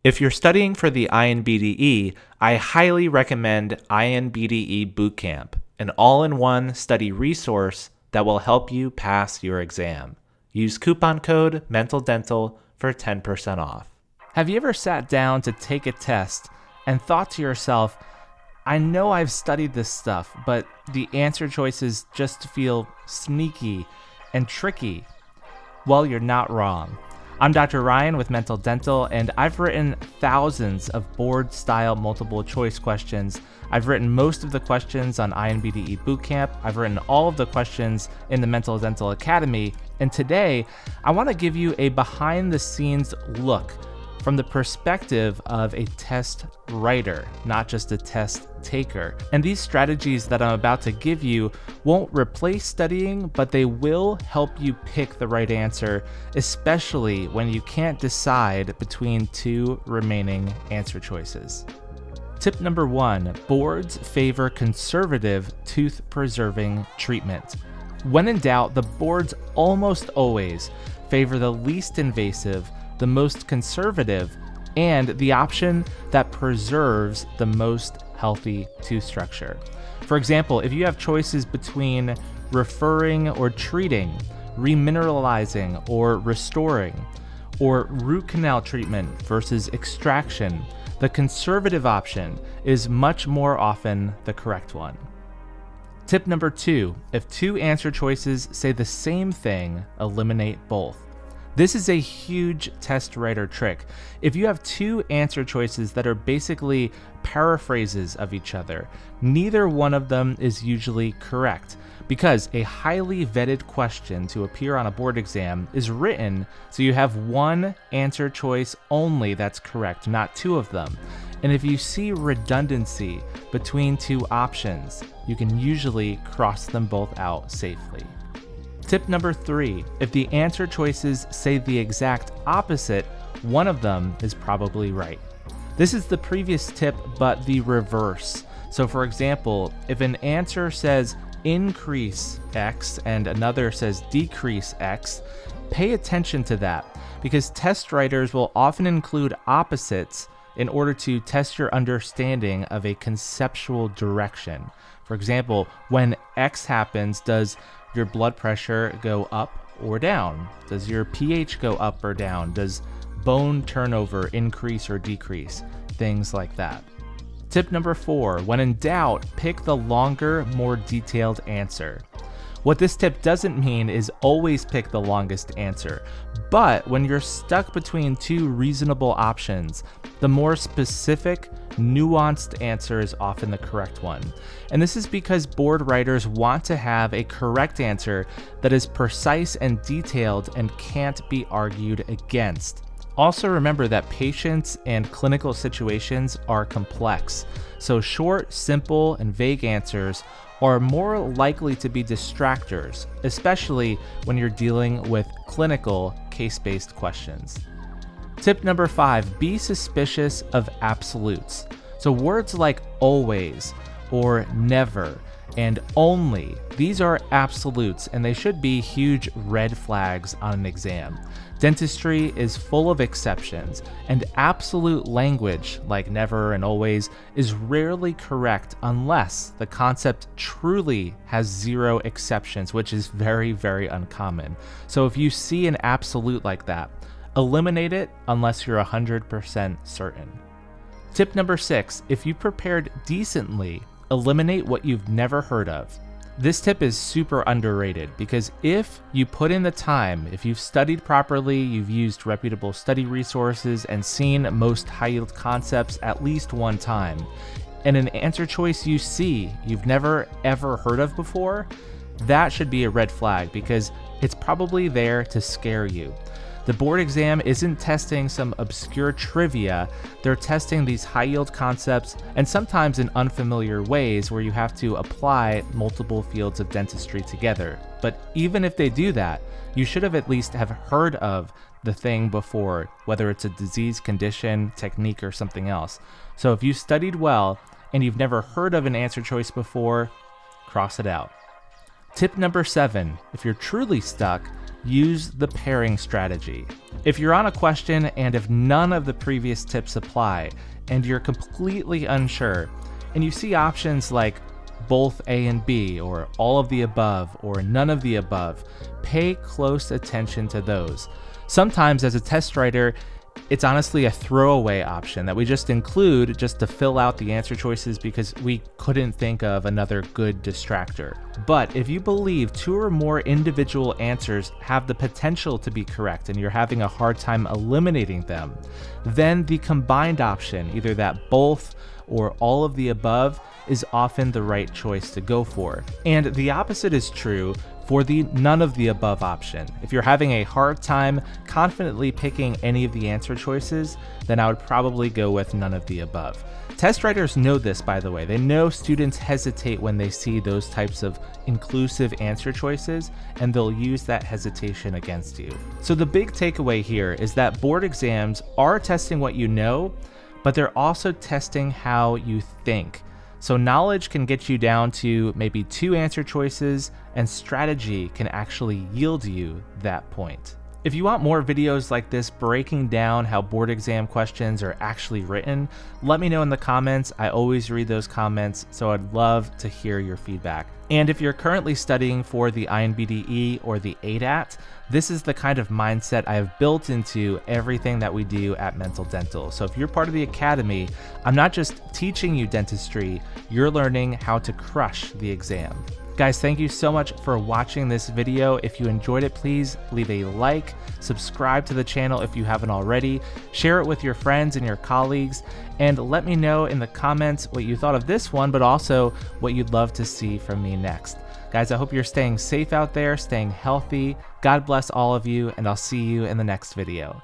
If you're studying for the INBDE, I highly recommend INBDE Bootcamp, an all-in-one study resource that will help you pass your exam. Use coupon code MENTALDENTAL for 10% off. Have you ever sat down to take a test and thought to yourself, I know I've studied this stuff, but the answer choices just feel sneaky and tricky? Well, you're not wrong. I'm Dr. Ryan with Mental Dental, and I've written thousands of board-style multiple-choice questions. I've written most of the questions on INBDE Bootcamp. I've written all of the questions in the Mental Dental Academy, and today I want to give you a behind-the-scenes look from the perspective of a test writer, not just a test taker. And these strategies that I'm about to give you won't replace studying, but they will help you pick the right answer, especially when you can't decide between two remaining answer choices. Tip number 1, boards favor conservative tooth-preserving treatment. When in doubt, the boards almost always favor the least invasive, the most conservative, and the option that preserves the most healthy tooth structure. For example, if you have choices between referring or treating, remineralizing or restoring, or root canal treatment versus extraction, the conservative option is much more often the correct one. Tip number 2, if two answer choices say the same thing, eliminate both. This is a huge test writer trick. If you have two answer choices that are basically paraphrases of each other, neither one of them is usually correct, because a highly vetted question to appear on a board exam is written so you have one answer choice only that's correct, not two of them. And if you see redundancy between two options, you can usually cross them both out safely. Tip number 3, if the answer choices say the exact opposite, one of them is probably right. This is the previous tip, but the reverse. So for example, if an answer says increase X and another says decrease X, pay attention to that, because test writers will often include opposites in order to test your understanding of a conceptual direction. For example, when X happens, does your blood pressure go up or down? Does your pH go up or down? Does bone turnover increase or decrease? Things like that. Tip number 4, when in doubt, pick the longer, more detailed answer. What this tip doesn't mean is always pick the longest answer, but when you're stuck between two reasonable options, the more specific, nuanced answer is often the correct one. And this is because board writers want to have a correct answer that is precise and detailed and can't be argued against. Also remember that patients and clinical situations are complex, so short, simple, and vague answers are more likely to be distractors, especially when you're dealing with clinical, case-based questions. Tip number 5, be suspicious of absolutes. So words like always or never and only, these are absolutes, and they should be huge red flags on an exam. Dentistry is full of exceptions, and absolute language like never and always is rarely correct unless the concept truly has 0 exceptions, which is very, very uncommon. So if you see an absolute like that, eliminate it unless you're 100% certain. Tip number 6, if you prepared decently, eliminate what you've never heard of. This tip is super underrated because if you put in the time, if you've studied properly, you've used reputable study resources and seen most high-yield concepts at least one time, and an answer choice you see you've never ever heard of before, that should be a red flag because it's probably there to scare you. The board exam isn't testing some obscure trivia, they're testing these high-yield concepts and sometimes in unfamiliar ways where you have to apply multiple fields of dentistry together. But even if they do that, you should have at least have heard of the thing before, whether it's a disease, condition, technique, or something else. So if you studied well and you've never heard of an answer choice before, cross it out. Tip number 7, if you're truly stuck, use the pairing strategy. If you're on a question and if none of the previous tips apply and you're completely unsure, and you see options like both A and B, or all of the above, or none of the above, pay close attention to those. Sometimes as a test writer, it's honestly a throwaway option that we just include just to fill out the answer choices because we couldn't think of another good distractor. But if you believe 2 or more individual answers have the potential to be correct and you're having a hard time eliminating them, then the combined option, either that both or all of the above, is often the right choice to go for. And the opposite is true for the none of the above option. If you're having a hard time confidently picking any of the answer choices, then I would probably go with none of the above. Test writers know this, by the way. They know students hesitate when they see those types of inclusive answer choices, and they'll use that hesitation against you. So the big takeaway here is that board exams are testing what you know, but they're also testing how you think. So knowledge can get you down to maybe 2 answer choices, and strategy can actually yield you that point. If you want more videos like this breaking down how board exam questions are actually written, let me know in the comments. I always read those comments, so I'd love to hear your feedback. And if you're currently studying for the INBDE or the ADAT, this is the kind of mindset I have built into everything that we do at Mental Dental. So if you're part of the academy, I'm not just teaching you dentistry, you're learning how to crush the exam. Guys, thank you so much for watching this video. If you enjoyed it, please leave a like, subscribe to the channel if you haven't already, share it with your friends and your colleagues, and let me know in the comments what you thought of this one, but also what you'd love to see from me next. Guys, I hope you're staying safe out there, staying healthy. God bless all of you, and I'll see you in the next video.